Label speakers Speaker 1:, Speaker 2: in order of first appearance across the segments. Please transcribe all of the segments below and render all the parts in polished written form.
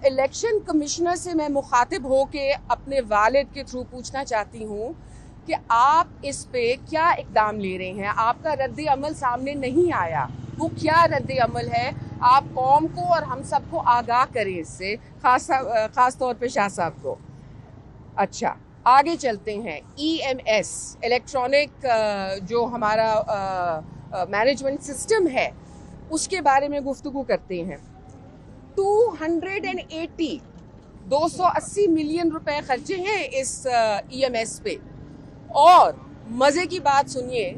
Speaker 1: Election commissioner से मैं मुखातिब होके अपने वालिद के थ्रू पूछना चाहती हूँ कि आप इस पे क्या इक़दाम ले रहे हैं। आपका रद्द अमल सामने नहीं आया, वो क्या रद्द अमल है? आप कौम को और हम सबको आगाह करें इससे, ख़ास तौर पे शाह साहब को। अच्छा, आगे चलते हैं। EMS इलेक्ट्रॉनिक जो हमारा मैनेजमेंट सिस्टम है उसके बारे में गुफ्तगू करते हैं। 280 मिलियन रुपए खर्चे हैं इस EMS पे। और मज़े की बात सुनिए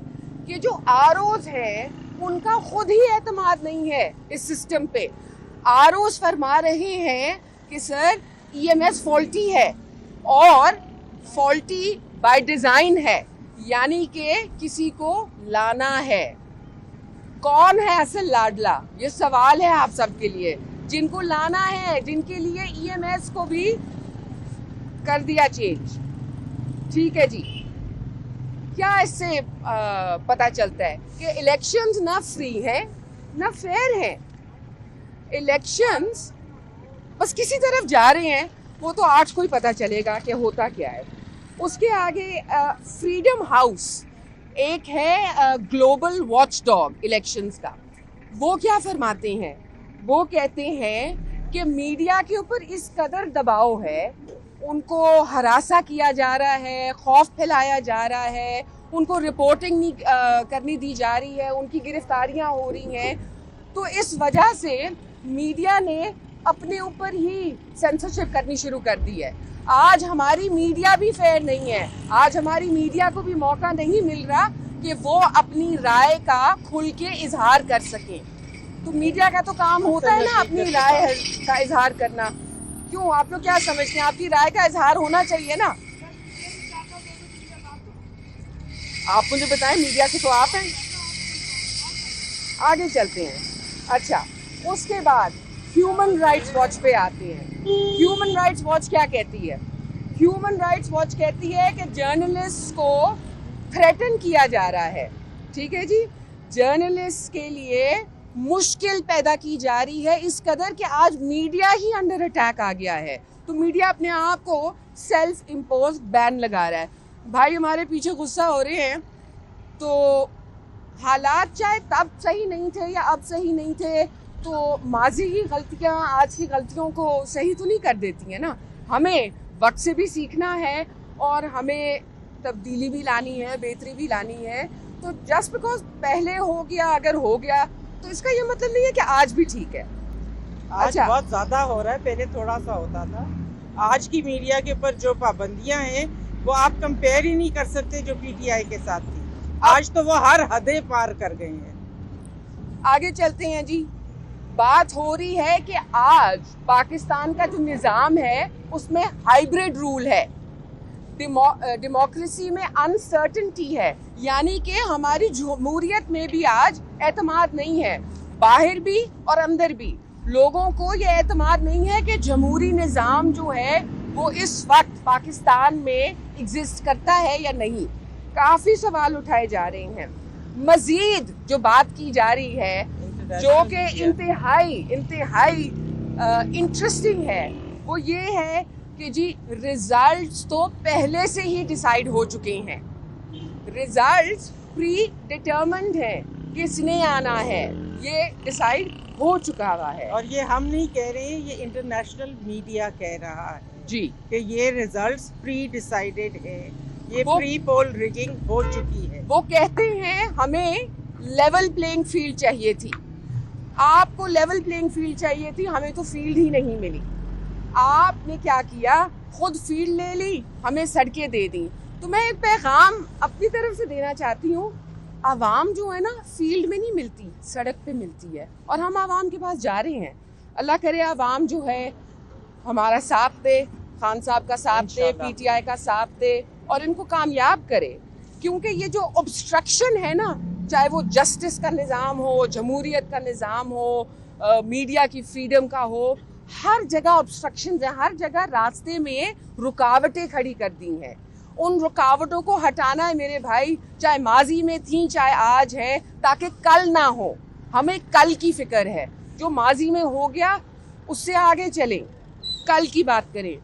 Speaker 1: कि जो ROs हैं उनका खुद ही एतमाद नहीं है इस सिस्टम पे। ROs फरमा रहे हैं कि सर EMS फॉल्टी है और फॉल्टी बाय डिज़ाइन है, यानी कि किसी को लाना है। कौन है असल लाडला? ये सवाल है आप सबके लिए। जिनको लाना है, जिनके लिए EMS को भी कर दिया चेंज। ठीक है जी। क्या इससे पता चलता है कि इलेक्शंस ना फ्री हैं ना फेयर हैं। इलेक्शंस बस किसी तरफ जा रहे हैं, वो तो आज को ही पता चलेगा कि होता क्या है। उसके आगे फ्रीडम हाउस एक है ग्लोबल वॉचडॉग इलेक्शंस का। वो क्या फरमाते हैं? वो कहते हैं कि मीडिया के ऊपर इस कदर दबाव है, उनको हरासा किया जा रहा है, खौफ फैलाया जा रहा है, उनको रिपोर्टिंग नहीं करनी दी जा रही है, उनकी गिरफ्तारियां हो रही हैं। तो इस वजह से मीडिया ने अपने ऊपर ही सेंसरशिप करनी शुरू कर दी है। आज हमारी मीडिया भी फेयर नहीं है। आज हमारी मीडिया को भी मौका नहीं मिल रहा कि वो अपनी राय का खुल के इजहार कर सकें। तो मीडिया का तो काम होता है ना अपनी राय का इजहार करना। क्यों, आप लोग क्या समझते हैं? आपकी राय का इजहार होना चाहिए ना। आप मुझे बताएं, मीडिया के तो आप हैं। आगे चलते हैं। अच्छा, उसके बाद ह्यूमन राइट्स वॉच पे आते हैं। ह्यूमन राइट्स वॉच क्या कहती है? ह्यूमन राइट्स वॉच कहती है कि जर्नलिस्ट को थ्रेटन किया जा रहा है। ठीक है जी, जर्नलिस्ट के लिए मुश्किल पैदा की जा रही है इस कदर कि आज मीडिया ही अंडर अटैक आ गया है। तो मीडिया अपने आप को सेल्फ इम्पोज बैन लगा रहा है। भाई हमारे पीछे गुस्सा हो रहे हैं, तो हालात चाहे तब सही नहीं थे या अब सही नहीं थे, तो माजी की गलतियां आज की गलतियों को सही तो नहीं कर देती हैं ना। हमें वक्त से भी सीखना है और हमें तब्दीली भी लानी है, बेहतरी भी लानी है। तो जस्ट बिकॉज पहले हो गया, अगर हो गया, तो इसका ये मतलब नहीं है कि आज भी ठीक है।
Speaker 2: आज
Speaker 1: अच्छा,
Speaker 2: बहुत ज्यादा हो रहा है, पहले थोड़ा सा होता था। आज की मीडिया के ऊपर जो पाबंदियां हैं वो आप कंपेयर ही नहीं कर सकते जो PTI के साथ थी। आज तो वो हर हदें पार कर गए हैं।
Speaker 1: आगे चलते हैं जी। बात हो रही है कि आज पाकिस्तान का जो निज़ाम है उसमें हाइब्रिड रूल है। डेमोक्रेसी में अनसर्टेनिटी है, यानी कि हमारी जमहूरियत में भी आज एतमाद नहीं है। बाहर भी और अंदर भी लोगों को ये एतमाद नहीं है कि जमहूरी निज़ाम जो है वो इस वक्त पाकिस्तान में एग्जिस्ट करता है या नहीं। काफ़ी सवाल उठाए जा रहे हैं। मज़ीद जो बात की जा रही है, जो कि इंतहाई इंटरेस्टिंग है, वो ये है कि जी रिजल्ट्स तो पहले से ही डिसाइड हो चुके हैं। रिजल्ट्स प्री डिटरमिन्ड हैं, किसने आना है ये डिसाइड हो चुका हुआ है।
Speaker 2: और ये हम नहीं कह रहे हैं, ये इंटरनेशनल मीडिया कह रहा है
Speaker 1: जी
Speaker 2: कि ये रिजल्ट्स प्री डिसाइडेड है, ये प्री पोल रिगिंग हो चुकी है।
Speaker 1: वो कहते हैं हमें लेवल प्लेइंग फील्ड चाहिए थी। आपको लेवल प्लेइंग फील्ड चाहिए थी, हमें तो फील्ड ही नहीं मिली। आपने क्या किया? खुद फील्ड ले ली, हमें सड़कें दे दी। तो मैं एक पैगाम अपनी तरफ से देना चाहती हूँ। आवाम जो है ना, फील्ड में नहीं मिलती, सड़क पे मिलती है, और हम आवाम के पास जा रहे हैं। अल्लाह करे आवाम जो है हमारा साथ दे, खान साहब का साथ दे, PTI का साथ दे और इनको कामयाब करे। क्योंकि ये जो ऑब्स्ट्रक्शन है ना, चाहे वो जस्टिस का निज़ाम हो, जमहूरियत का निज़ाम हो, मीडिया की फ्रीडम का हो, हर जगह ऑब्स्ट्रक्शंस हैं, हर जगह रास्ते में रुकावटें खड़ी कर दी हैं। उन रुकावटों को हटाना है मेरे भाई, चाहे माजी में थी चाहे आज है, ताकि कल ना हो। हमें कल की फिक्र है, जो माजी में हो गया उससे आगे चलें। कल की बात करें,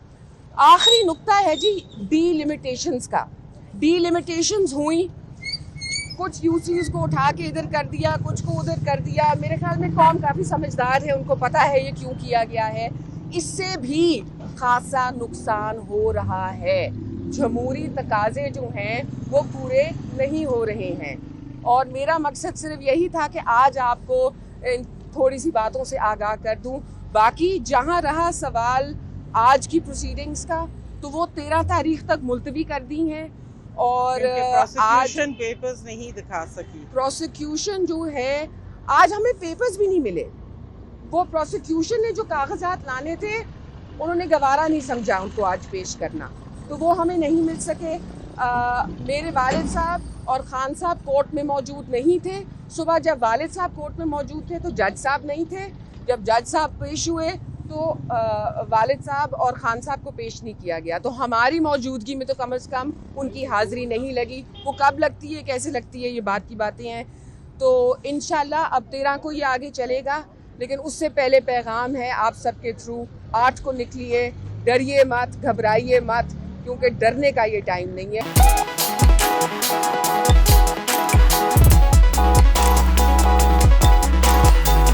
Speaker 1: आखिरी नुक्ता है जी डीलिमिटेशंस का। डीलिमिटेशंस हुई, कुछ यूसीज को उठा के इधर कर दिया, कुछ को उधर कर दिया। मेरे ख्याल में कौम काफ़ी समझदार है, उनको पता है ये क्यों किया गया है। इससे भी खासा नुकसान हो रहा है। जमहूरी तकाजे जो हैं वो पूरे नहीं हो रहे हैं। और मेरा मकसद सिर्फ यही था कि आज आपको इन थोड़ी सी बातों से आगाह कर दूं। बाकी जहां रहा सवाल आज की प्रोसीडिंग्स का, तो वो 13 तारीख तक मुलतवी कर दी हैं। और आज
Speaker 2: प्रोसिक्यूशन पेपर्स नहीं दिखा सकी।
Speaker 1: प्रोसिक्यूशन जो है, आज हमें पेपर्स भी नहीं मिले। वो प्रोसिक्यूशन ने जो कागजात लाने थे उन्होंने गवारा नहीं समझा उनको आज पेश करना, तो वो हमें नहीं मिल सके। मेरे वालिद साहब और खान साहब कोर्ट में मौजूद नहीं थे। सुबह जब वालिद साहब कोर्ट में मौजूद थे तो जज साहब नहीं थे। जब जज साहब पेश हुए तो वालिद साहब और खान साहब को पेश नहीं किया गया। तो हमारी मौजूदगी में तो कम से कम उनकी हाज़िरी नहीं लगी। वो कब लगती है, कैसे लगती है, ये बात की बातें हैं। तो इंशाल्लाह अब 13 को ये आगे चलेगा, लेकिन उससे पहले पैगाम है आप सबके थ्रू, 8 को निकलिए, डरिए मत, घबराइए मत, क्योंकि डरने का ये टाइम नहीं है।